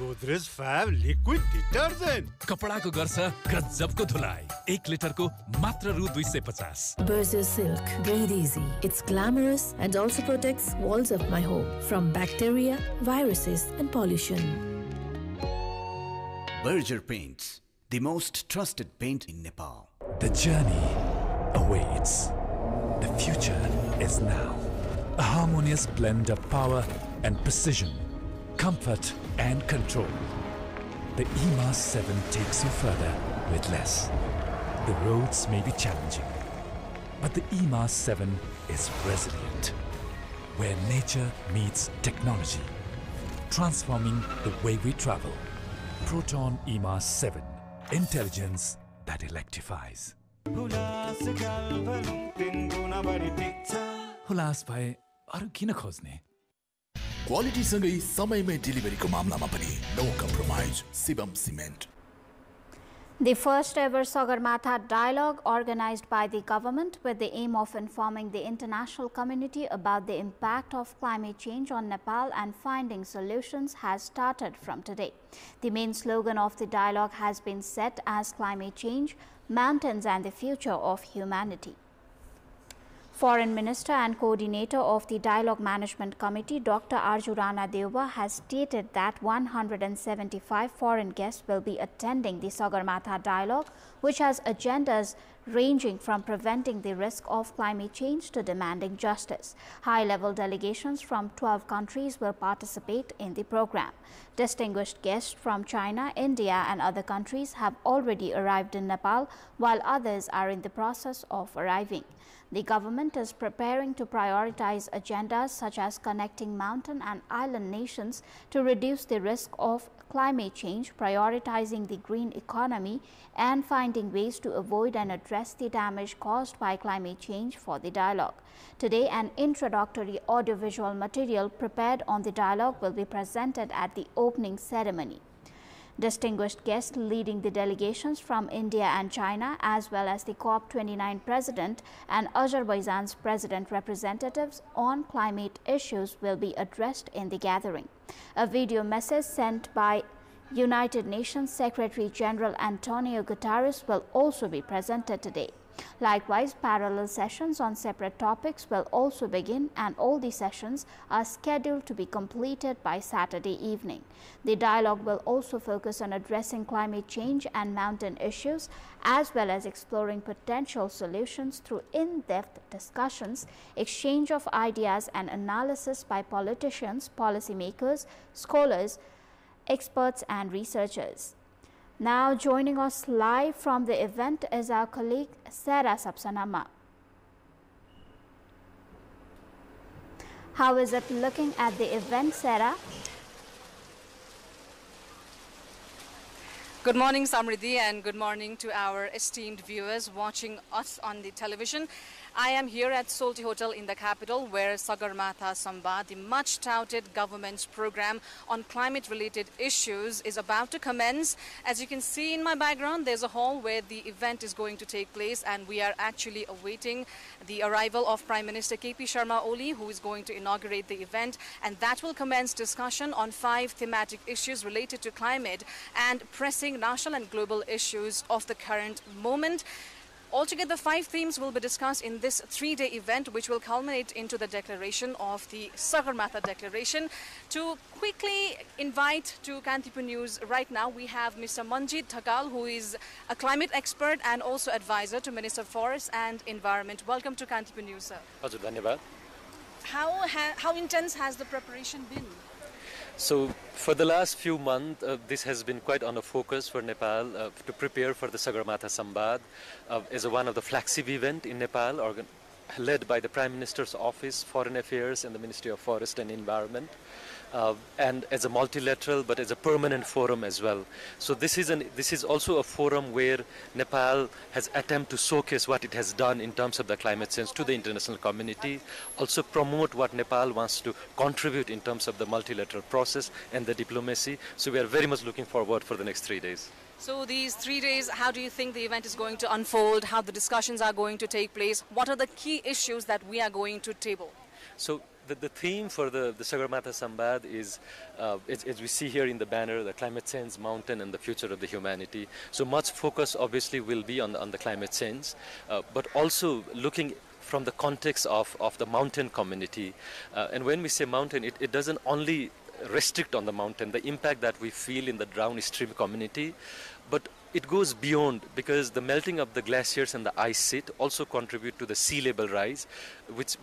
Godrej Fab liquid detergent. कपड़ा को गर्छ गजब को धुलाई 1 लिटर को मात्र रु 250. Berger Silk, breathe easy. It's glamorous and also protects walls of my home from bacteria, viruses and pollution. Berger Paints, the most trusted paint in Nepal. The journey awaits. The future is now. A harmonious blend of power and precision, comfort and control. The EMA 7 takes you further with less. The roads may be challenging, but the EMA 7 is resilient, where nature meets technology, transforming the way we travel. Proton EMA 7, intelligence that electrifies. Hulas भए अरु किन खोज्ने? Quality सँगै समयमै डेलिभरीको मामलामा पनि no compromise Shivam cement. The first ever Sagarmatha dialogue organized by the government with the aim of informing the international community about the impact of climate change on Nepal and finding solutions has started from today. The main slogan of the dialogue has been set as climate change, mountains and the future of humanity. Foreign Minister and Coordinator of the Dialogue Management Committee, Dr. Arju Rana Deuba, has stated that 175 foreign guests will be attending the Sagarmatha dialogue, which has agendas ranging from preventing the risk of climate change to demanding justice. High-level delegations from 12 countries will participate in the program. Distinguished guests from China, India and other countries have already arrived in Nepal, while others are in the process of arriving. The government is preparing to prioritize agendas such as connecting mountain and island nations to reduce the risk of climate change, prioritizing the green economy, and finding ways to avoid and address the damage caused by climate change for the dialogue. Today, an introductory audiovisual material prepared on the dialogue will be presented at the opening ceremony. Distinguished guests leading the delegations from India and China, as well as the COP29 President and Azerbaijan's President representatives on climate issues will be addressed in the gathering. A video message sent by United Nations Secretary General Antonio Guterres will also be presented today. Likewise, parallel sessions on separate topics will also begin, and all the sessions are scheduled to be completed by Saturday evening. The dialogue will also focus on addressing climate change and mountain issues, as well as exploring potential solutions through in-depth discussions, exchange of ideas and analysis by politicians, policymakers, scholars, experts and researchers. Now joining us live from the event is our colleague Sarah Sapsanama. How is it looking at the event, Sarah? Good morning, Samriddhi, and good morning to our esteemed viewers watching us on the television. I am here at Solti Hotel in the capital, where Sagarmatha Sambad, the much-touted government's program on climate-related issues, is about to commence. As you can see in my background, there's a hall where the event is going to take place, and we are actually awaiting the arrival of Prime Minister KP Sharma Oli, who is going to inaugurate the event, and that will commence discussion on 5 thematic issues related to climate and pressing national and global issues of the current moment. Altogether, 5 themes will be discussed in this 3-day event, which will culminate into the declaration of the Sagarmatha Declaration. To quickly invite to Kantipur News right now, we have Mr. Manjit Thakal, who is a climate expert and also advisor to Minister of Forests and Environment. Welcome to Kantipur News, sir. How intense has the preparation been? So, for the last few months, this has been quite on a focus for Nepal to prepare for the Sagarmatha Sambad as one of the flagship event in Nepal, led by the Prime Minister's Office, Foreign Affairs and the Ministry of Forest and Environment. And as a multilateral but as a permanent forum as well. So this is also a forum where Nepal has attempted to showcase what it has done in terms of the climate change to the international community, also promote what Nepal wants to contribute in terms of the multilateral process and the diplomacy. So we are very much looking forward for the next 3 days. So these 3 days, how do you think the event is going to unfold, how the discussions are going to take place? What are the key issues that we are going to table? So the theme for the Sagarmatha Sambad is, as we see here in the banner, the climate change, mountain, and the future of the humanity. So much focus obviously will be on the climate change, but also looking from the context of the mountain community. And when we say mountain, it doesn't only restrict on the mountain, the impact that we feel in the downstream community, but it goes beyond, because the melting of the glaciers and the ice sheet also contribute to the sea level rise, which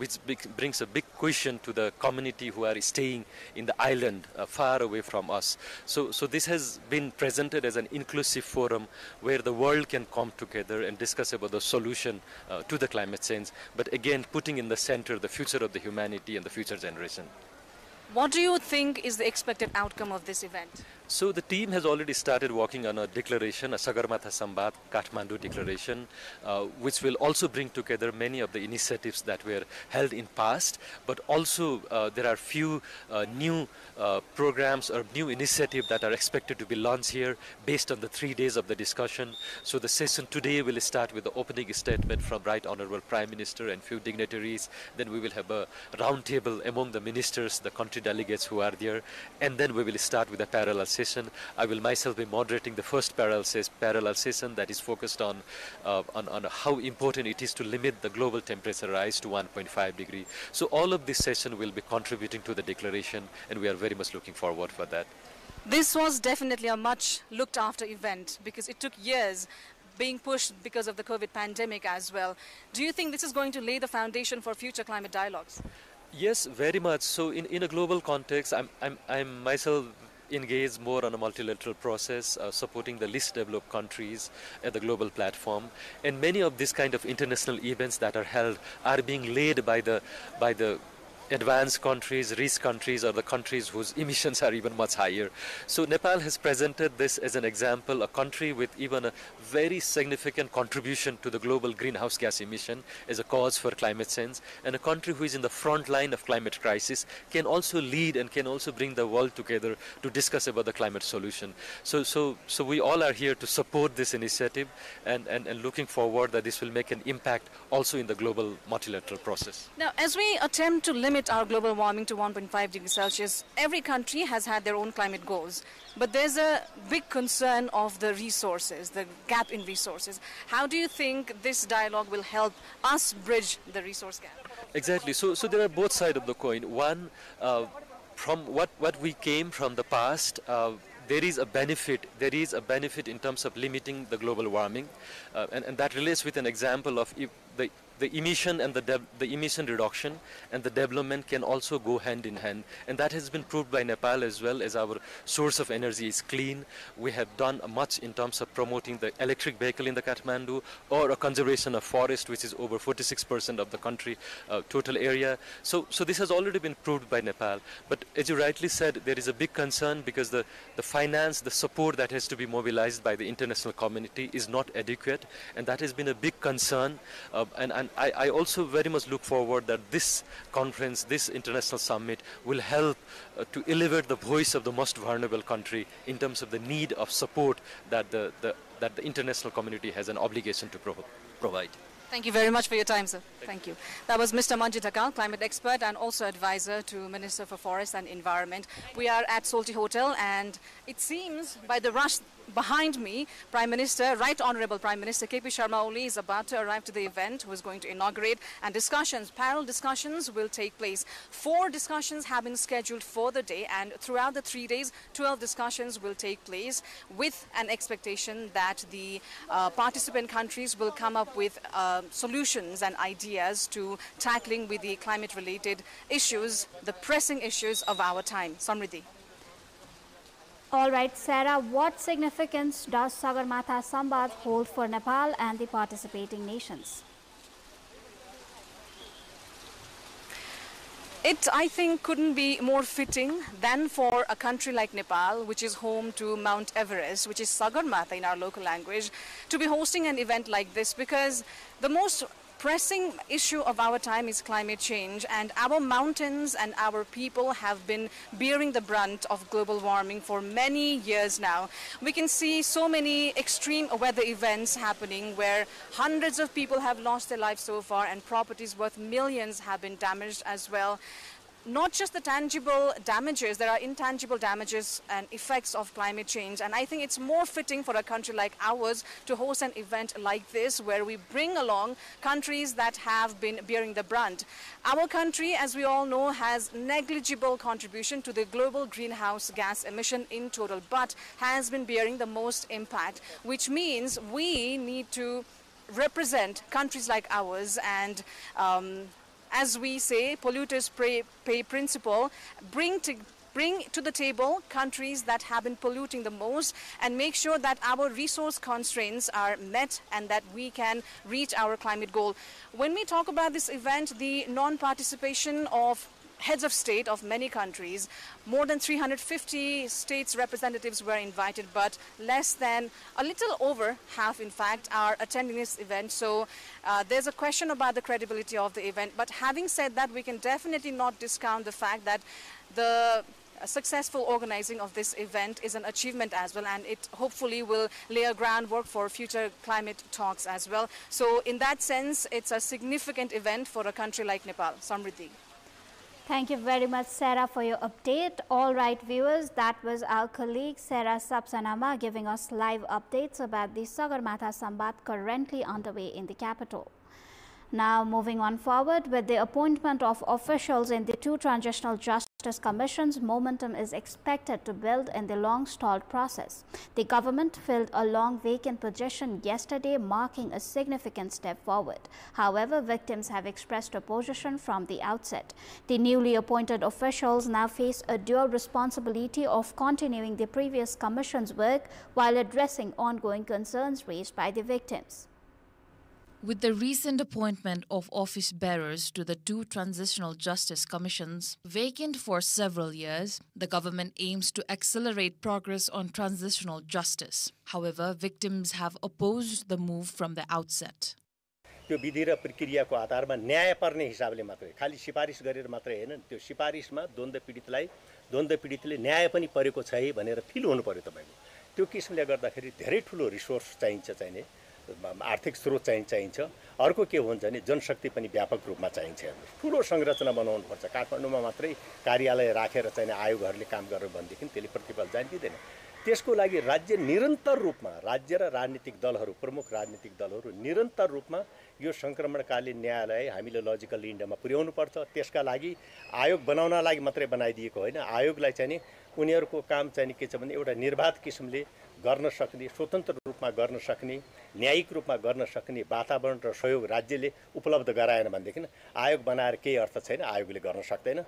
brings a big question to the community who are staying in the island far away from us. So this has been presented as an inclusive forum where the world can come together and discuss about the solution to the climate change, but again putting in the center the future of the humanity and the future generation. What do you think is the expected outcome of this event? So the team has already started working on a declaration, a Sagarmatha Sambad Kathmandu declaration, which will also bring together many of the initiatives that were held in past, but also there are few new programs or new initiatives that are expected to be launched here based on the 3 days of the discussion. So the session today will start with the opening statement from Right Honorable Prime Minister and few dignitaries. Then we will have a round table among the ministers, the country delegates who are there, and then we will start with a parallel session. I will myself be moderating the first parallel session that is focused on how important it is to limit the global temperature rise to 1.5 degree. So all of this session will be contributing to the declaration, and we are very much looking forward for that. This was definitely a much looked after event because it took years, being pushed because of the COVID pandemic as well. Do you think this is going to lay the foundation for future climate dialogues? Yes, very much. So in a global context, I'm myself engaged more on a multilateral process, supporting the least developed countries at the global platform. And many of these kind of international events that are held are being led by the advanced countries, rich countries, or the countries whose emissions are even much higher. So Nepal has presented this as an example, a country with even a very significant contribution to the global greenhouse gas emission as a cause for climate change, and a country who is in the front line of climate crisis can also lead and can also bring the world together to discuss about the climate solution. So we all are here to support this initiative and looking forward that this will make an impact also in the global multilateral process. Now, as we attempt to limit our global warming to 1.5 degrees Celsius, every country has had their own climate goals. But there's a big concern of the resources, the gap in resources. How do you think this dialogue will help us bridge the resource gap? Exactly. So there are both sides of the coin. One, from what we came from the past, there is a benefit. There is a benefit in terms of limiting the global warming, and that relates with an example of the emission and the emission reduction and the development can also go hand in hand, and that has been proved by Nepal as well. As our source of energy is clean, we have done much in terms of promoting the electric vehicle in the Kathmandu, or a conservation of forest, which is over 46% of the country total area. So this has already been proved by Nepal. But as you rightly said, there is a big concern because the finance, the support that has to be mobilized by the international community is not adequate, and that has been a big concern. And I also very much look forward that this conference, this international summit, will help to elevate the voice of the most vulnerable country in terms of the need of support that the international community has an obligation to provide. Thank you very much for your time, sir. Thank you. That was Mr. Manjit Akal, climate expert and also advisor to Minister for Forest and Environment. We are at Solti Hotel, and it seems by the rush behind me, Prime Minister, Right Honorable Prime Minister KP Sharma Oli is about to arrive to the event, who is going to inaugurate, and parallel discussions will take place. 4 discussions have been scheduled for the day, and throughout the 3 days, 12 discussions will take place with an expectation that the participant countries will come up with solutions and ideas to tackling with the climate-related issues, the pressing issues of our time. Samriddhi. All right, Sarah, what significance does Sagarmatha Sambad hold for Nepal and the participating nations? It, I think, couldn't be more fitting than for a country like Nepal, which is home to Mount Everest, which is Sagarmatha in our local language, to be hosting an event like this, because the most pressing issue of our time is climate change, and our mountains and our people have been bearing the brunt of global warming for many years now. We can see so many extreme weather events happening where hundreds of people have lost their lives so far, and properties worth millions have been damaged as well. not just the tangible damages, there are intangible damages and effects of climate change. And I think it's more fitting for a country like ours to host an event like this, where we bring along countries that have been bearing the brunt. Our country, as we all know, has negligible contribution to the global greenhouse gas emission in total, but has been bearing the most impact, which means we need to represent countries like ours and as we say, polluters pay principle, bring to the table countries that have been polluting the most and make sure that our resource constraints are met and that we can reach our climate goal. When we talk about this event, the non-participation of heads of state of many countries, more than 350 states representatives were invited, but less than a little over half, in fact, are attending this event. So there's a question about the credibility of the event. But having said that, we can definitely not discount the fact that the successful organizing of this event is an achievement as well, and it hopefully will lay a groundwork for future climate talks as well. So in that sense, it's a significant event for a country like Nepal. Samriddhi. Thank you very much, Sarah, for your update. All right, viewers, that was our colleague Sarah Sapsanama giving us live updates about the Sagarmatha Sambad currently underway in the capital. Now, moving on forward, with the appointment of officials in the two transitional justice commissions, momentum is expected to build in the long-stalled process. The government filled a long vacant position yesterday, marking a significant step forward. However, victims have expressed opposition from the outset. The newly appointed officials now face a dual responsibility of continuing the previous commission's work while addressing ongoing concerns raised by the victims. With the recent appointment of office bearers to the two transitional justice commissions, vacant for several years, the government aims to accelerate progress on transitional justice. However, victims have opposed the move from the outset. त्यो विधि र प्रक्रियाको आधारमा न्याय पर्ने हिसाबले मात्रै खाली सिफारिस गरेर मात्रै हैन त्यो सिफारिसमा द्वन्द्व पीडितले न्याय पनि परेको छ है भनेर फिल हुनु पर्यो तपाईको त्यो किसिमले गर्दाखेरि धेरै ठूलो रिसोर्स चाहिन्छ आर्थिक स्रोत चाहिन्छ अर्को के हुन्छ भने जनशक्ति पनि व्यापक रूपमा चाहिन्छ ठूलो संरचना बनाउनु पर्छ काठमाडौँमा मात्रै कार्यालय राखेर चाहिँ आयोगहरुले काम गरेर भन्देखि त्यसले प्रतिफल जान दिदैन त्यसको लागि राज्य निरन्तर रूपमा राज्य र राजनीतिक दलहरु प्रमुख राजनीतिक दलहरु निरन्तर रूपमा यो संक्रमणकालीन न्यायालय हामीले लजिकल इन्डियामा पुर्याउनु पर्छ त्यसका लागि आयोग बनाउन लागि मात्रै बनाइदिएको हैन आयोगलाई चाहिँ नि उनीहरुको काम चाहिँ के छ भने एउटा निर्वाध किसिमले गर्न सक्ने स्वतन्त्र रूपमा गर्न सक्ने न्यायिक रूपमा गर्न सक्ने वातावरण र सहयोग राज्यले उपलब्ध गराएन भनेदेखि आयोग बनाएर केही अर्थ छैन आयोगले गर्न सक्दैन.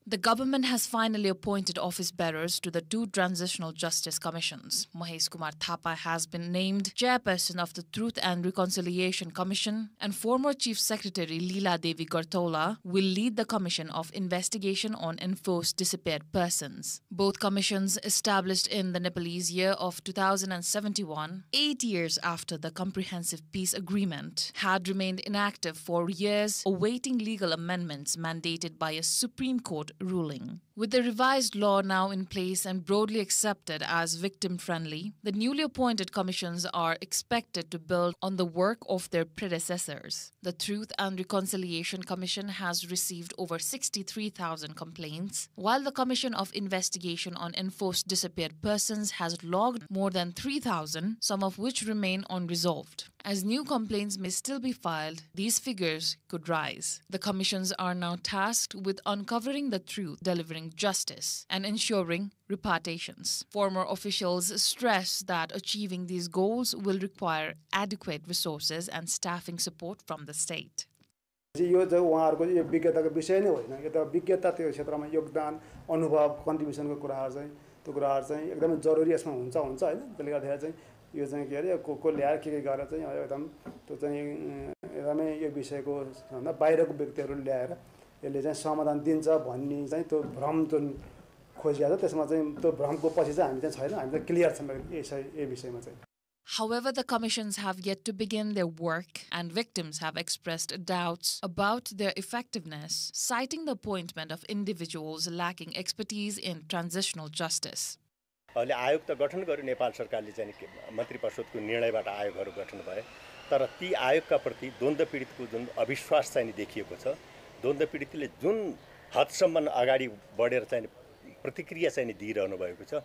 The government has finally appointed office bearers to the two transitional justice commissions. Mahesh Kumar Thapa has been named chairperson of the Truth and Reconciliation Commission, and former Chief Secretary Leela Devi Gartola will lead the Commission of Investigation on Enforced Disappeared Persons. Both commissions, established in the Nepalese year of 2071, 8 years after the Comprehensive Peace Agreement, had remained inactive for years, awaiting legal amendments mandated by a Supreme Court ruling. With the revised law now in place and broadly accepted as victim-friendly, the newly appointed commissions are expected to build on the work of their predecessors. The Truth and Reconciliation Commission has received over 63,000 complaints, while the Commission of Investigation on Enforced Disappeared Persons has logged more than 3,000, some of which remain unresolved. As new complaints may still be filed, these figures could rise. The commissions are now tasked with uncovering the truth, delivering justice, and ensuring reparations. Former officials stress that achieving these goals will require adequate resources and staffing support from the state. यो चाहिँ उहाँहरुको यो विज्ञताको विषय नै होइन यो त विज्ञता त्यो क्षेत्रमा योगदान अनुभव कन्ट्रिब्युसनको कुराहरु चाहिँ त्यो कुराहरु चाहिँ एकदमै जरुरी यसमा हुन्छ हैन त्यसले गर्दा चाहिँ यो चाहिँ के अरे को ल्याएर के गरेर चाहिँ एकदम त्यो चाहिँ एकदमै यो विषयको भन्दा बाहिरको व्यक्तिहरु ल्याएर यसले चाहिँ समाधान दिन्छ भन्ने चाहिँ त्यो भ्रम जुन खोजिएको छ त्यसमा चाहिँ त्यो भ्रमको पछि चाहिँ हामी चाहिँ छैन हामी चाहिँ क्लियर छौं यो विषयमा चाहिँ. However, the commissions have yet to begin their work, and victims have expressed doubts about their effectiveness, citing the appointment of individuals lacking expertise in transitional justice. अहिले आयोग त गठन गर्यो नेपाल सरकारले चाहिँ मन्त्री परिषदको निर्णयबाट आयोगहरु गठन भए तर ती आयोगका प्रति द्वन्द्व पीडितको जुन अविश्वास चाहिँ देखिएको छ द्वन्द्व पीडितले जुन हदसम्म अगाडि बढेर चाहिँ प्रतिक्रिया चाहिँ दिइरहनु भएको छ।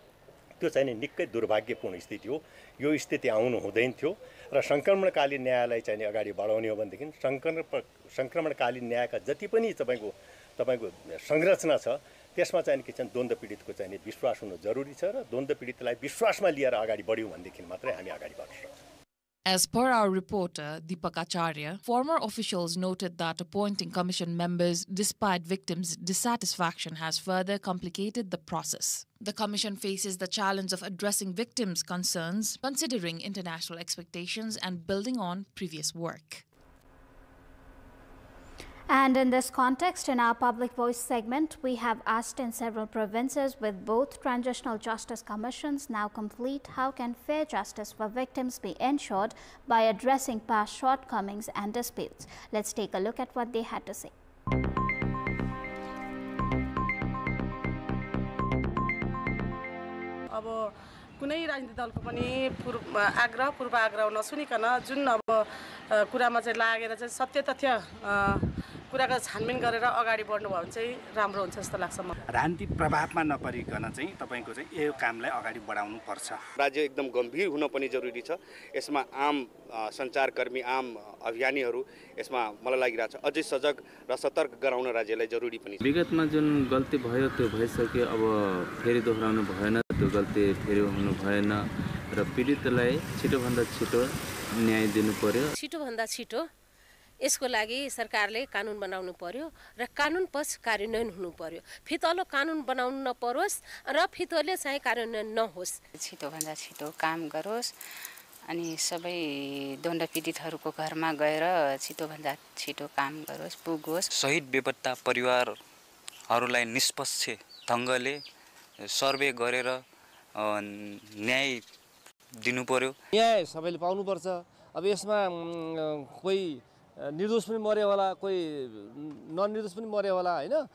त्यो चाहिँ निकै दुर्भाग्यपूर्ण स्थिति हो। यो स्थिति आउनु हुँदैन थियो र सङ्क्रमणकालीन न्यायलाई चाहिँ अगाडि बढाउने हो भनेदेखि सङ्क्रमणकालीन न्यायका जति पनि तपाईँको संरचना छ त्यसमा चाहिँ के छ द्वन्द्व पीडितको चाहिँ विश्वास हुनु जरुरी छ र द्वन्द्व पीडितलाई विश्वासमा लिएर अगाडि बढ्यौँ भनेदेखि मात्रै हामी अगाडि बढ्न सक्छौँ। As per our reporter, Deepak Acharya, former officials noted that appointing commission members despite victims' dissatisfaction has further complicated the process. The commission faces the challenge of addressing victims' concerns, considering international expectations and building on previous work. And in this context, in our Public Voice segment, we have asked in several provinces with both transitional justice commissions now complete, how can fair justice for victims be ensured by addressing past shortcomings and disputes? Let's take a look at what they had to say. कुनै राजनीतिक दलको पनि पूर्वाग्रह नसुनिकन जुन अब कुरामा चाहिँ लागेर चाहिँ सत्य तथ्य कुराको छानबिन गरेर अगाडि बढ्नु भयो भने चाहिँ राम्रो हुन्छ जस्तो लाग्छ मलाई। राजनीतिक प्रभावमा नपरिकन चाहिँ तपाईको चाहिँ यो कामलाई अगाडि बढाउनु पर्छ। राज्य एकदम गम्भीर हुन पनि जरुरी छ। यसमा आम सञ्चारकर्मी आम अभियानीहरू यसमा मलाई लागिरहेछ अझै सजग र सतर्क गराउन राज्यलाई जरुरी पनि छ। विगतमा जुन गल्ती भयो त्यो भइसक्यो, अब फेरि दोहोऱ्याउनु भएन, त्यो गल्ती फेरि हुनु भएन र पीडितलाई छिटोभन्दा छिटो न्याय दिनु पर्यो। छिटोभन्दा छिटो यसको लागि सरकारले कानुन बनाउनु पर्यो र कानुन पछि कार्यान्वयन हुनु पर्यो। फितलो कानुन बनाउनु नपरोस् र फितोले चाहिँ कार्यान्वयन नहोस्। छिटोभन्दा छिटो काम गरोस् अनि सबै द्वन्द पीडितहरूको घरमा गएर छिटोभन्दा छिटो काम गरोस्, पुगोस्। शहीद बेपत्ता परिवारहरूलाई निष्पक्ष ढङ्गले सर्वे गरेर न्याय दिनु पर्यो। न्याय सबैले पाउनुपर्छ। अब यसमा कोही निर्दोष पनि मर्यो होला, कोही नन निर्दोष पनि मर्यो होला, हैन?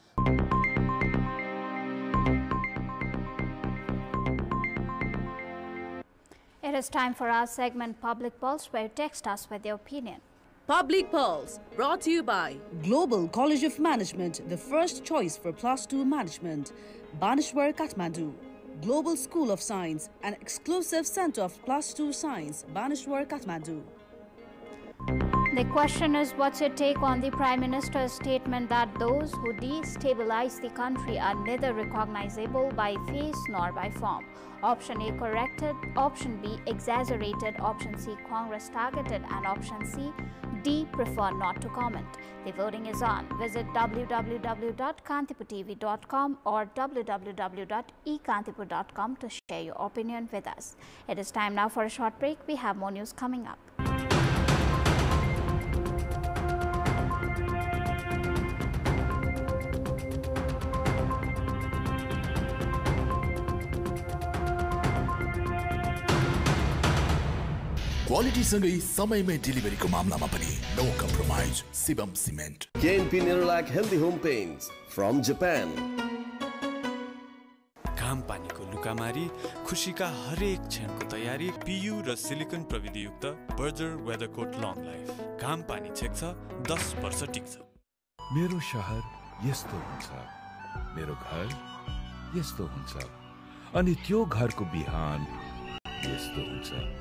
It is time for our segment Public Pulse, where you text us with your opinion. Public Pulse, brought to you by Global College of Management, the first choice for +2 management. Banishwar, Kathmandu. Global School of Science, an exclusive center of +2 science. Banishwar, Kathmandu. The question is, what's your take on the Prime Minister's statement that those who destabilize the country are neither recognizable by face nor by form? Option A, corrected. Option B, exaggerated. Option C, Congress targeted. And option C, D, prefer not to comment. The voting is on. Visit www.kantipurtv.com or www.ekantipur.com to share your opinion with us. It is time now for a short break. We have more news coming up. Quality सँगै समयमै डेलिभरीको मामलामा पनि no compromise Shivam cement. KNP Nerolac Healthy Home Paints from Japan. घाम पानीको लुकामारी, खुशीका हरेक क्षणको तयारी, PU र silicon प्रविधियुक्त Berger वेदरकोट long life. घाम पानी छेक्छ, 10 वर्ष टिक्छ। मेरो शहर यस्तो हुन्छ, मेरो घर यस्तो हुन्छ, अनि त्यो घरको बिहान यस्तो हुन्छ।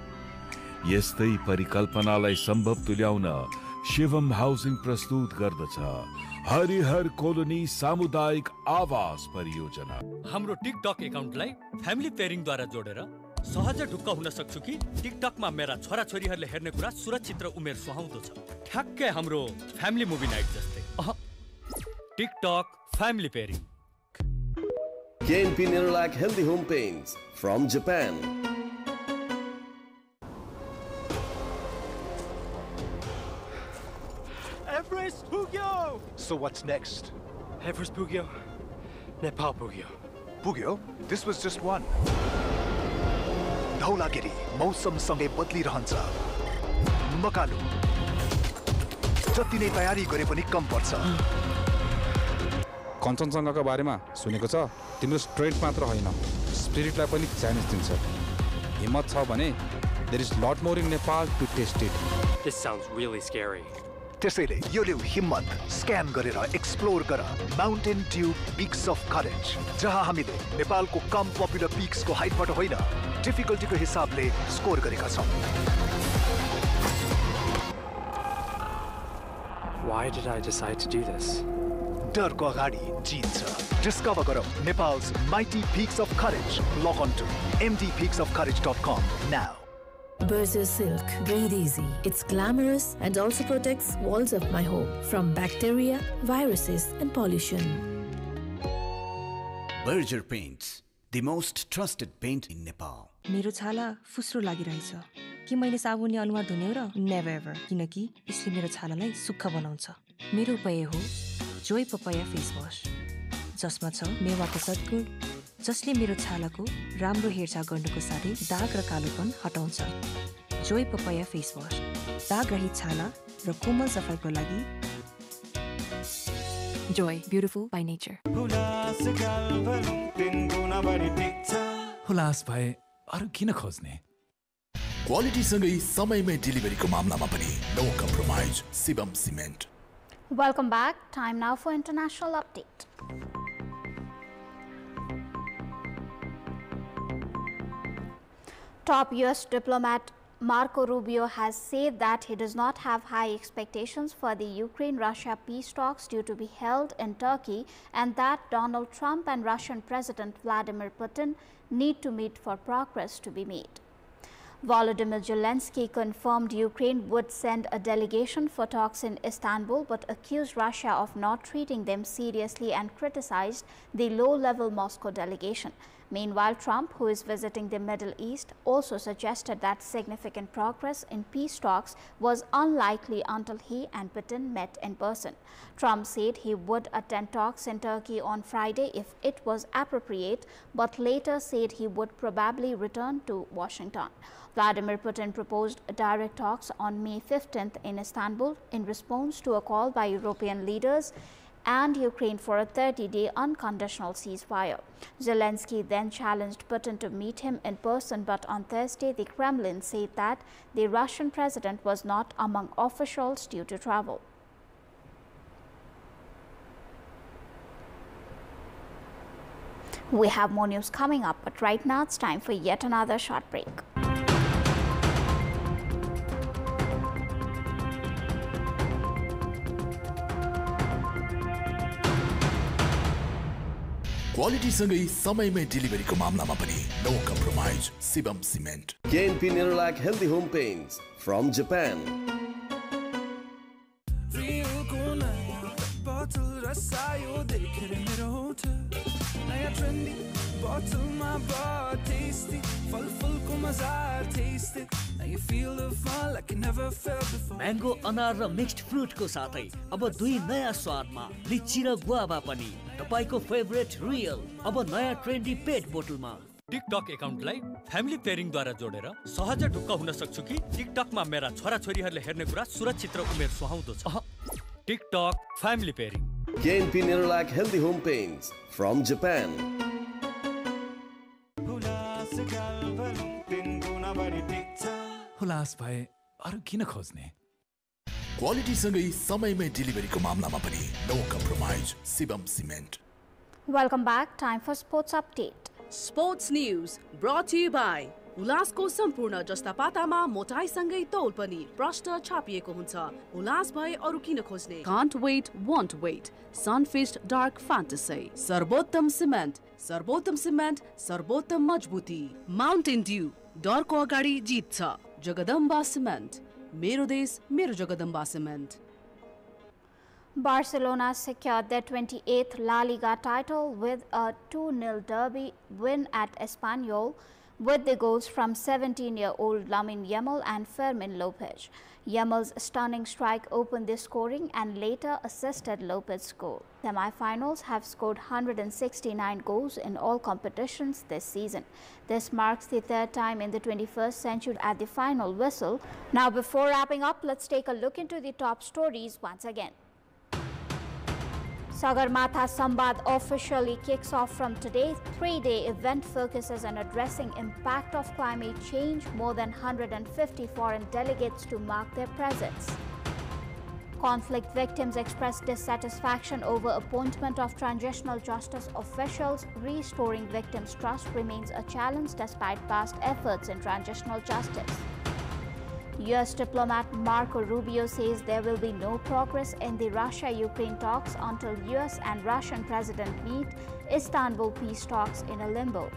यस्तै परिकल्पनालाई सम्भव तुल्याउन शिवम हाउसिङ प्रस्तुत गर्दछ हरिहर कोलोनी सामुदायिक आवास परियोजना। हाम्रो टिकटक एकाउन्टलाई फ्यामिली पेयरिङद्वारा जोडेर सहज ढुक्क हुन सक्छु कि टिकटकमा मेरा छोराछोरीहरूले हेर्ने कुरा सुरक्षित र उमेर सुहाउँदो छ, ठ्याक्कै हाम्रो फ्यामिली मुभी नाइट जस्तै। TikTok family pairing. KNP Nerolac Healthy Home Paints from Japan. Everest Pugyo! So what's next? Everest Pugyo, Nepal Pugyo. Pugyo? This was just one. Dhaulagiri मौसमसँगै बदलिरहन्छ। मकालु जति नै तयारी गरे पनि कम पर्छ। कञ्चनजङ्घाको बारेमा सुनेको छ, तिम्रो स्ट्रेन्थ मात्र होइन, स्पिरिटलाई पनि च्यालेन्ज दिन्छ। हिम्मत छ भने there is lot more in Nepal to test it. This sounds really scary. त्यसैले यो लिउ हिम्मत स्क्यान गरेर एक्सप्लोर गर माउन्टेन ड्यू पिक्स अफ करेज, जहाँ हामीले नेपालको कम पपुलर पिक्सको हाइटबाट होइन डिफिकल्टीको हिसाबले स्कोर गरेका छौँ। Why did I decide to do this? डरको अगाडि जित्छ। डिस्कभर गरौँ Nepal's mighty peaks of courage. Log on to mdpeaksofcourage.com now. Berger Silk. Breathe easy. It's glamorous and also protects walls of my home from bacteria, viruses and pollution. Berger Paints, the most trusted paint in Nepal. मेरो छाला फुस्रो लागिरहेछ कि मैले साबुनले अनुहार धुने हो र never ever, किनकि यसले मेरो छालालाई सुक्खा बनाउँछ। मेरो उपाय हो जोय पपाया फेस वाश, जसमा छ मेवाको सद्गुण, जसले मेरो छालाको राम्रो हेरचाह गर्नुको साथै दाग र कालोपन हटाउँछ। जोय पपाया फेस वाश, दाग रहित छाला र कोमल सफाइको लागि। जोय, ब्युटिफुल बाइ नेचर। हुलास भए अरु किन खोज्ने? क्वालिटी सँगै समयमै डेलिभरीको मामलामा पनि no compromise, Shivam cement. Welcome back. Time now for international update. Top US diplomat Marco Rubio has said that he does not have high expectations for the Ukraine-Russia peace talks due to be held in Turkey, and that Donald Trump and Russian President Vladimir Putin need to meet for progress to be made. Volodymyr Zelensky confirmed Ukraine would send a delegation for talks in Istanbul, but accused Russia of not treating them seriously and criticized the low-level Moscow delegation. Meanwhile, Trump, who is visiting the Middle East, also suggested that significant progress in peace talks was unlikely until he and Putin met in person. Trump said he would attend talks in Turkey on Friday if it was appropriate, but later said he would probably return to Washington. Vladimir Putin proposed direct talks on May 15th in Istanbul in response to a call by European leaders and Ukraine for a 30-day unconditional ceasefire. Zelensky then challenged Putin to meet him in person, but on Thursday the Kremlin said that the Russian president was not among officials due to travel. We have more news coming up, but right now it's time for yet another short break. Quality सँगै समयमै डेलिभरीको मामलामा पनि no compromise, Shivam cement. KNP Nerolac Healthy Home Paints from Japan. Mango, अनार र mixed फ्रुटको साथै अब दुई नयाँ स्वादमा लिची र गुआवा पनि। तपाईको फेभरेट रियल अब नयाँ ट्रेन्डी पेट बोतलमा। टिकटक एकाउन्टलाई फ्यामिली पेयरिङद्वारा जोडेर सहज ढुक्क हुन सक्छु कि टिकटकमा मेरा छोराछोरीहरूले हेर्ने कुरा सुरक्षित र उमेर सुहाउँदो छ। TikTok family pairing. KNP Nerolac Healthy Home Paints from Japan. Hulas भए अरु किन खोज्ने? क्वालिटी सँगै समयमै डेलिभरीको मामलामा पनि no compromise, Shivam cement. Welcome back. Time for sports update. Sports news brought to you by हुलासको सम्पूर्ण जस्ता पातामा मोटाइसँगै तौल पनि प्रष्ट छापिएको हुन्छ। हुलास भए अरु किन खोज्ने? Can't wait, won't wait. Sunfished Dark Fantasy. सर्वोत्तम सिमेन्ट, सर्वोत्तम मजबुती। Mountain Dew, डरको अगाडि जित्छ। जगदम्बा सिमेन्ट, मेरो देश मेरो Jagdamba cement. Barcelona secured their 28th La Liga title with a 2-0 derby win at Espanyol, with the goals from 17-year-old Lamine Yamal and Fermin Lopez. Yamal's stunning strike opened the scoring and later assisted Lopez's goal. Semi-finals have scored 169 goals in all competitions this season. This marks the third time in the 21st century at the final whistle. Now, before wrapping up, let's take a look into the top stories once again. Sagarmatha Sambad officially kicks off from today. 3-day event focuses on addressing impact of climate change. More than 150 foreign delegates to mark their presence. Conflict victims expressed dissatisfaction over appointment of transitional justice officials. Restoring victims' trust remains a challenge despite past efforts in transitional justice. U.S. diplomat Marco Rubio says there will be no progress in the Russia-Ukraine talks until U.S. and Russian president meet. Istanbul peace talks in a limbo.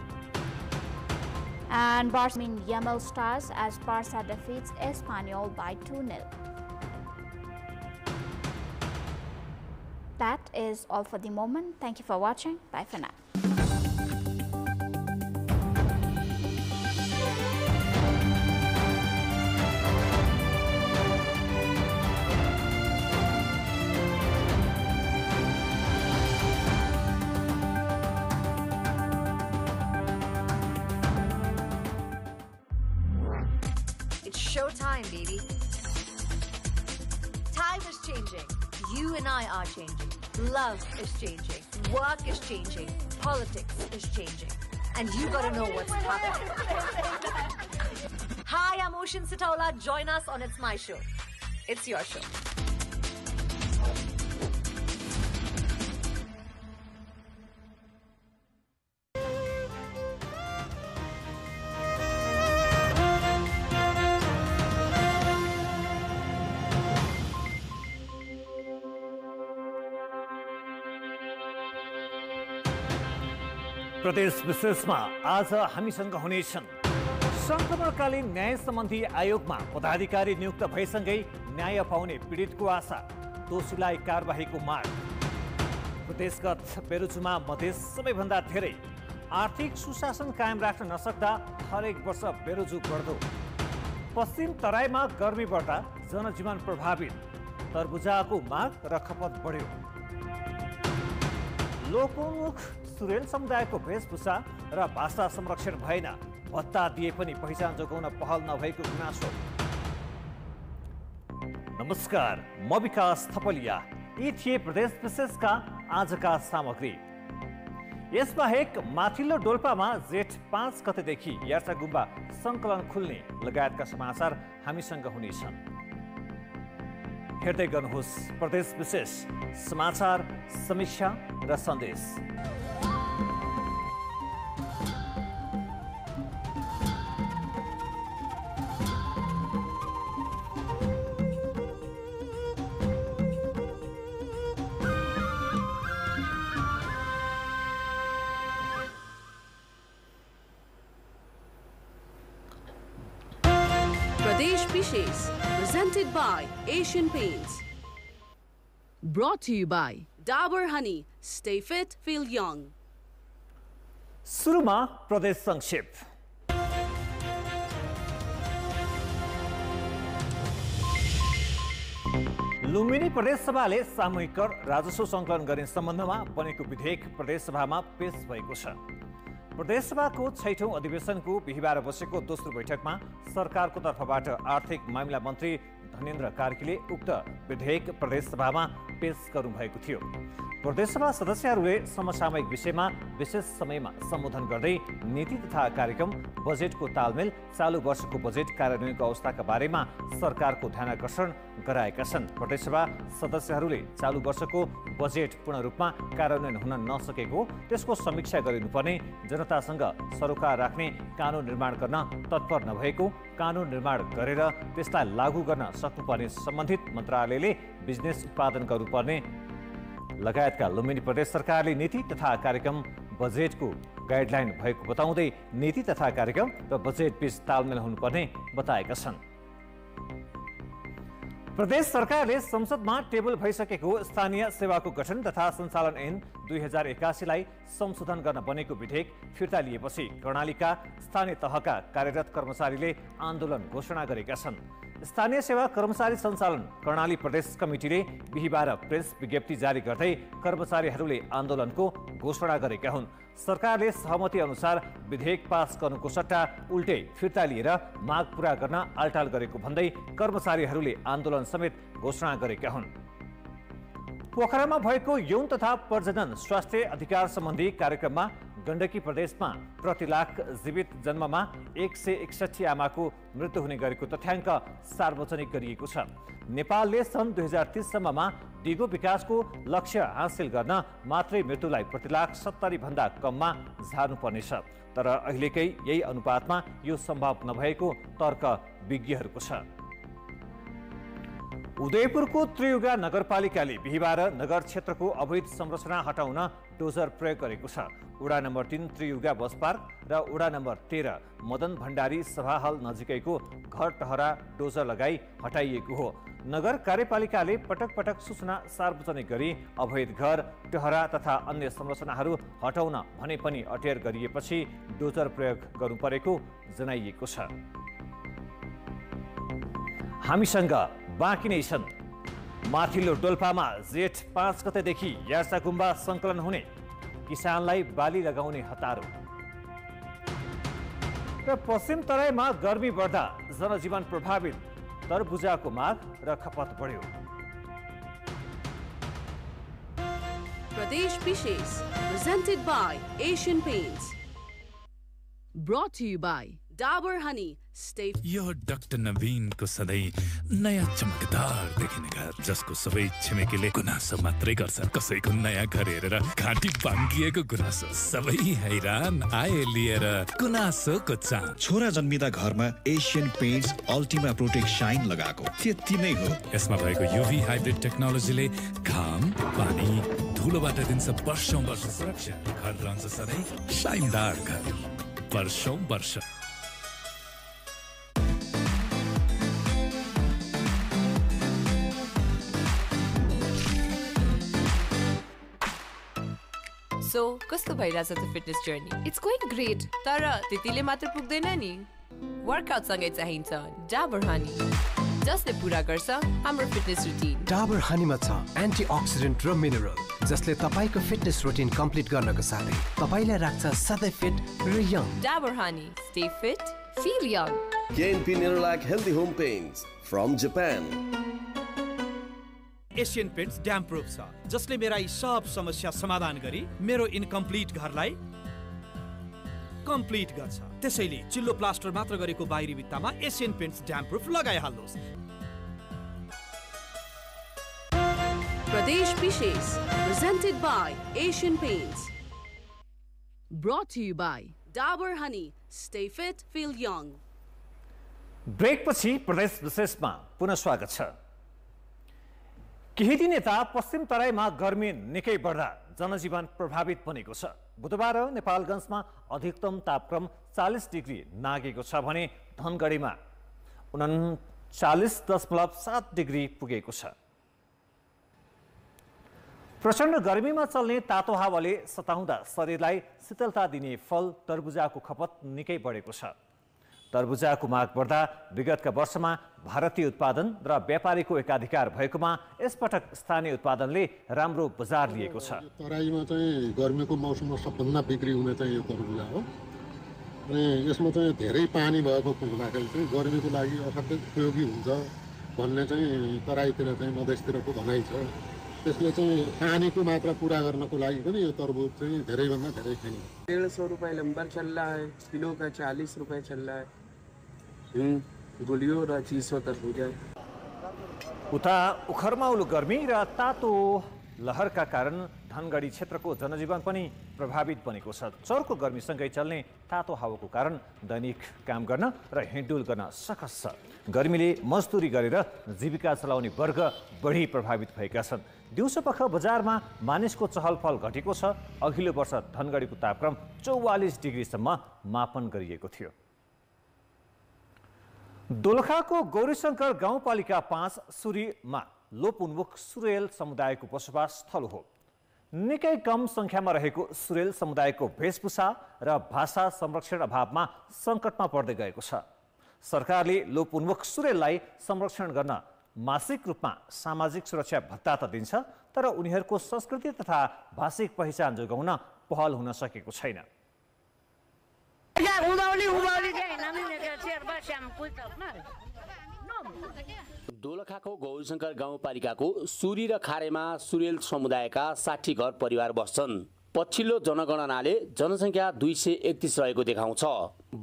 And Barcelona Yamal stars as Barca defeats Espanyol by 2-0. That is all for the moment. Thank you for watching. Bye for now. It's showtime, baby. Time is changing. You and I are changing. Love is changing. Work is changing. Politics is changing. And you gotta know what's happening. Hi, I'm Ocean Sitaula. Join us on It's My Show. It's your show. प्रदेश विशेषमा आज हामीसँग हुनेछन् संक्रमणकालीन न्याय सम्बन्धी आयोगमा पदाधिकारी नियुक्त भएसँगै न्याय पाउने पीडितको आशा, दोषीलाई कारबाहीको माग। प्रदेशगत बेरोजुमा मधेस सबैभन्दा धेरै, आर्थिक सुशासन कायम राख्न नसक्दा हरेक वर्ष बेरोजु बढ्दो। पश्चिम तराईमा गर्मी बढ्दा जनजीवन प्रभावित, तरबुजाको माग र खपत बढ्यो। लोकोन्मुख सुरेल समुदायको वेशभूषा र भाषा संरक्षण भएन, भत्ता दिए पनि पहिचान जोगाउन पहल नभएको गुनासो। नमस्कार, म विकास थपलिया। यी थिए प्रदेश विशेषका आजका सामग्री। यसबाहेक माथिल्लो डोल्पामा जेठ 5 गतेदेखि यार्चा गुम्बा सङ्कलन खुल्ने लगायतका समाचार हामीसँग हुनेछन्। हेर्दै गर्नुहोस् प्रदेश विशेष, समाचार, समीक्षा र सन्देश। Pradesh Vishesh, presented by Asian Paints. Brought to you by Dabur Honey. Stay fit, feel young. सुरुमा प्रदेश संक्षेप। लुम्बिनी प्रदेश सभाले सामूहिक कर राजस्व सङ्कलन गर्ने सम्बन्धमा बनेको विधेयक प्रदेश सभामा पेश भएको छ। प्रदेश सभाको 6औं अधिवेशनको बिहिबार बसेको दोस्रो बैठकमा सरकारको तर्फबाट आर्थिक मामिला मन्त्री धनेन्द्र कार्कीले उक्त विधेयक प्रदेश सभामा पेश गर्नुभएको थियो। प्रदेशसभा सदस्यहरूले समसामयिक विषयमा विशेष समयमा सम्बोधन गर्दै नीति तथा कार्यक्रम, बजेटको तालमेल, चालु वर्षको बजेट कार्यान्वयनको अवस्थाका बारेमा सरकारको ध्यानाकर्षण गराएका छन्। प्रदेशसभा सदस्यहरूले चालु वर्षको बजेट पूर्ण रूपमा कार्यान्वयन हुन नसकेको, त्यसको समीक्षा गरिनुपर्ने, जनतासँग सरोकार राख्ने कानुन निर्माण गर्न तत्पर नभएको, कानुन निर्माण गरेर त्यसलाई लागू गर्न सक्नुपर्ने सम्बन्धित मन्त्रालयले बिजनेस उत्पादन गर्नुपर्ने लगायतका लुम्बिनी प्रदेश सरकारले नीति तथा कार्यक्रम, बजेटको गाइडलाइन भएको बताउँदै नीति तथा कार्यक्रम र बजेट बीच तालमेल हुनुपर्ने बताएका छन्। प्रदेश सरकारले संसदमा टेबल भइसकेको स्थानीय सेवाको गठन तथा सञ्चालन ऐन 2081लाई संशोधन गर्न बनेको विधेयक फिर्ता लिएपछि कर्णालीका स्थानीय तहका कार्यरत कर्मचारीले आन्दोलन घोषणा गरेका छन्। स्थानीय सेवा कर्मचारी सञ्चालन कर्णाली प्रदेश कमिटीले बिहिबार प्रेस विज्ञप्ति जारी गर्दै कर्मचारीहरूले आन्दोलनको घोषणा गरेका हुन्। सरकारले सहमति अनुसार विधेयक पास गर्नुको सट्टा उल्टै फिर्ता लिएर माग पूरा गर्न आलटाल गरेको भन्दै कर्मचारीहरूले आन्दोलन समेत घोषणा गरेका हुन्। पोखरामा भएको यौन तथा प्रजनन स्वास्थ्य अधिकार सम्बन्धी कार्यक्रममा गण्डकी प्रदेशमा प्रति लाख जीवित जन्ममा 161 आमाको मृत्यु हुने गरेको तथ्याङ्क सार्वजनिक गरिएको छ। नेपालले सन् 2030 सम्ममा दिगो विकासको लक्ष्य हासिल गर्न मात्रै मृत्युलाई प्रति लाख 70 भन्दा कममा झार्नुपर्नेछ। तर अहिलेकै यही अनुपातमा यो सम्भव नभएको तर्क विज्ञहरूको छ। उदयपुरको त्रियुगा नगरपालिकाले बिहिबार नगर क्षेत्रको अवैध संरचना हटाउन डोजर प्रयोग गरेको छ। Vada number 3 Triyuga bus park र वडा नम्बर 13 मदन भण्डारी सभा हल नजिकैको घर टहरा डोजर लगाई हटाइएको हो। नगर कार्यपालिकाले पटक पटक सूचना सार्वजनिक गरी अवैध घर टहरा तथा अन्य संरचनाहरू हटाउन भने पनि अटेर गरिएपछि डोजर प्रयोग गर्नु परेको जनाइएको छ। हामीसँग बाँकी नै छन्। माथिल्लो डोल्पामा जेठ 5 गतेदेखि यार्सा गुम्बा सङ्कलन हुने, किसानलाई बाली लगाउने हतारो र पश्चिम तराईमा गर्मी बढ्दा जनजीवन प्रभावित, तरबुजाको माग र खपत बढ्यो। प्रदेश विशेष presented by Asian Paints, brought to you by Dabur Honey. Stay. यो डाक्टर नवीनको सधैँ नयाँ चमकदार देखिने घर, जसको सबै छिमेकीले गुनासो मात्रै गर्छ। कसैको नयाँ घर हेरेर घाँटी बाङ्गिएको गुनासो, सबै हैरान आए लिएर गुनासोको चाम। छोरा जन्मिँदा घरमा Asian paints Ultima protect shine लगाएको त्यति नै हो। यसमा भएको युभी हाइब्रिड टेक्नोलोजीले घाम, पानी, धुलोबाट दिन्छ वर्षौं वर्ष सुरक्षा। घर रहन्छ सधैँ शाइनदार घर, वर्षौं वर्ष। सो कस्तो भइरहेछ त fitness journey? It's going great. तर त्यतिले मात्र पुग्दैन नि, वर्कआउट सँगै चाहिन्छ डाबर हनी, जसले पुरा गर्छ हाम्रो फिटनेस रुटिन। डाबर हनीमा छ एन्टिअक्सिडेन्ट र मिनरल, जसले तपाईको फिटनेस रुटिन कम्प्लिट गर्नको साथै तपाईलाई राख्छ सधैँ फिट र young. Dabur honey, stay fit, feel young. KNP Nerolac Healthy Home Paints from Japan. Asian paints damp proof छ, जसले मेरा यी सब समस्या समाधान गरी मेरो इनकम्प्लिट घरलाई कम्प्लिट गर्छ। त्यसैले चिल्लो प्लास्टर मात्र गरेको बाहिरी भित्तामा एशियन पेन्ट्स ड्याम प्रुफ लगाइहाल्नुहोस्। प्रदेश विशेष presented by Asian Paints, brought to you by Dabur Honey. Stay fit, feel young. Break पछि प्रदेश विशेषमा पुनः स्वागत छ। केही दिन यता पश्चिम तराईमा गर्मी निकै बढ्दा जनजीवन प्रभावित बनेको छ। बुधबार नेपालगञ्जमा अधिकतम तापक्रम 40 डिग्री नागेको छ भने धनगढीमा 39.7 डिग्री पुगेको छ। प्रचण्ड गर्मीमा चल्ने तातो हावाले सताउँदा शरीरलाई शीतलता दिने फल तरबुजाको खपत निकै बढेको छ। तरबुजाको माग बढ्दा विगतका वर्षमा भारतीय उत्पादन र व्यापारीको एकाधिकार भएकोमा यसपटक स्थानीय उत्पादनले राम्रो बजार लिएको छ। तराईमा चाहिँ गर्मीको मौसममा सबभन्दा बिक्री हुने चाहिँ यो तरबुजा हो। अनि यसमा चाहिँ धेरै पानी भएको हुँदाखेरि चाहिँ गर्मीको लागि असाध्यै उपयोगी हुन्छ भन्ने चाहिँ तराईतिर चाहिँ मधेसतिरको भनाइ छ। त्यसले चाहिँ पानीको मात्रा पूरा गर्नको लागि पनि यो तरबुज चाहिँ धेरैभन्दा धेरै खाइन्छ। 150 रुपये नंबर चल रहा है, किलो का 40 रुपये चल रहा है। गुलियो र चिसो तरबुजा। उता उखरमाउलो गर्मी र तातो लहरका कारण धनगढी क्षेत्रको जनजीवन पनि प्रभावित बनेको छ। चर्को गर्मीसँगै चल्ने तातो हावाको कारण दैनिक काम गर्न र हिँडडुल गर्न सकस छ। गर्मीले मजदुरी गरेर जीविका चलाउने वर्ग बढी प्रभावित भएका छन्। दिउँसोपख बजारमा मानिसको चहलपहल घटेको छ। अघिल्लो वर्ष धनगढीको तापक्रम 44 डिग्रीसम्म मापन गरिएको थियो। दोलखाको गौरीशंकर गाउँपालिका 5 सुरीमा लोप उन्मुख सुरेल समुदायको बसोबास स्थल हो। निकै कम संख्यामा रहेको सुरेल समुदायको वेशभूषा र भाषा संरक्षण अभावमा सङ्कटमा पर्दै गएको छ। सरकारले लोप उन्मुख सुरेललाई संरक्षण गर्न मासिक रूपमा सामाजिक सुरक्षा भत्ता त दिन्छ, तर उनीहरूको संस्कृति तथा भाषिक पहिचान जोगाउन पहल हुन सकेको छैन। दोलखाको गौरीशंकर गाउँपालिकाको सुरी र खारेमा सुरेल समुदायका 60 घर परिवार बस्छन्। पछिल्लो जनगणनाले जनसङ्ख्या 231 रहेको देखाउँछ।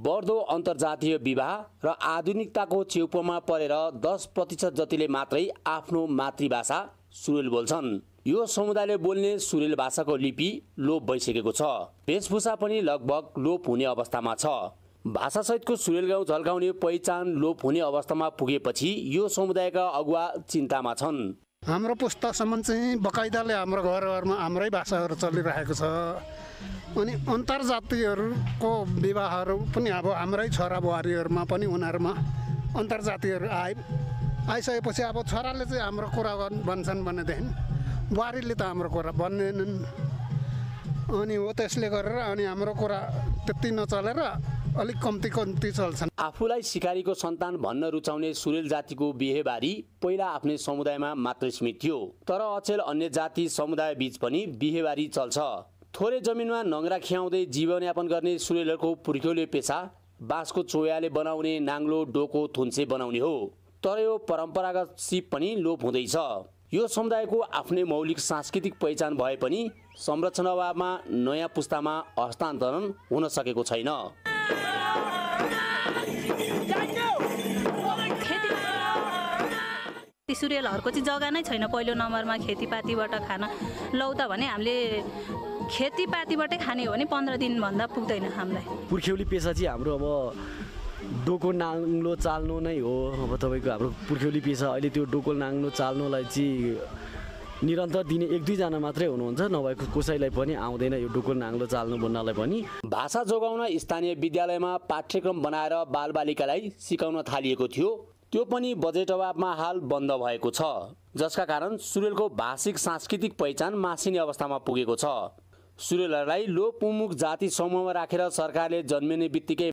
बढ्दो अन्तर्जातीय विवाह र आधुनिकताको चेउपोमा परेर 10% जतिले मात्रै आफ्नो मातृभाषा सुरेल बोल्छन्। यो समुदायले बोल्ने सुरेल भाषाको लिपि लोप भइसकेको छ। वेशभूषा पनि लगभग लोप हुने अवस्थामा छ। भाषासहितको सुरेल गाउँ झल्काउने पहिचान लोप हुने अवस्थामा पुगेपछि यो समुदायका अगुवा चिन्तामा छन्। हाम्रो पुस्तासम्म चाहिँ बकाइदाले हाम्रो घरहरूमा हाम्रै भाषाहरू चलिरहेको छ। अनि अन्तर्जातीयहरूको विवाहहरू पनि अब हाम्रै छोरा बुहारीहरूमा पनि उनीहरूमा अन्तर्जातीयहरू आइसकेपछि अब छोराले चाहिँ हाम्रो कुरा भन्छन् भनेदेखि बुहारीले त हाम्रो कुरा भन्दैनन्। अनि हो त्यसले गरेर अनि हाम्रो कुरा त्यति नचलेर अलिक कम्ती चल्छन्। आफूलाई सिकारीको सन्तान भन्न रुचाउने सुरेल जातिको बिहेबारी पहिला आफ्नै समुदायमा मात्र सीमित थियो, तर अचेल अन्य जाति समुदाय बीच पनि बिहेबारी चल्छ। थोरै जमिनमा नङ्ग्रा खियाउँदै जीवनयापन गर्ने सुरेलहरूको पुर्ख्यौली पेसा बाँसको चोयाले बनाउने नाङ्लो डोको थुन्से बनाउने हो। तर यो परम्परागत सिप पनि लोप हुँदैछ। यो समुदायको आफ्नै मौलिक सांस्कृतिक पहिचान भए पनि संरक्षण अभावमा नयाँ पुस्तामा हस्तान्तरण हुन सकेको छैन। सुरेलहरूको चाहिँ जग्गा नै छैन। पहिलो नम्बरमा खेतीपातीबाट खान लौता भने हामीले खेतीपातीबाटै खाने हो भने 15 दिनभन्दा पुग्दैन हामीलाई। पुर्ख्यौली पेसा चाहिँ हाम्रो अब डोको नाङ्लो चाल्नु नै हो। अब तपाईँको हाम्रो पुर्ख्यौली पेसा अहिले त्यो डोको नाङ्लो चाल्नुलाई चाहिँ निरन्तर दिने 1-2 जना मात्रै हुनुहुन्छ, नभएको कसैलाई पनि आउँदैन यो डोको नाङ्लो चाल्नु भन्नलाई पनि। भाषा जोगाउन स्थानीय विद्यालयमा पाठ्यक्रम बनाएर बालबालिकालाई सिकाउन थालिएको थियो, त्यो पनि बजेट अभावमा हाल बन्द भएको छ, जसका कारण सुरेलको भाषिक सांस्कृतिक पहिचान मासिने अवस्थामा पुगेको छ। सुरेलहरूलाई लोप उन्मुख जाति समूहमा राखेर सरकारले जन्मिने बित्तिकै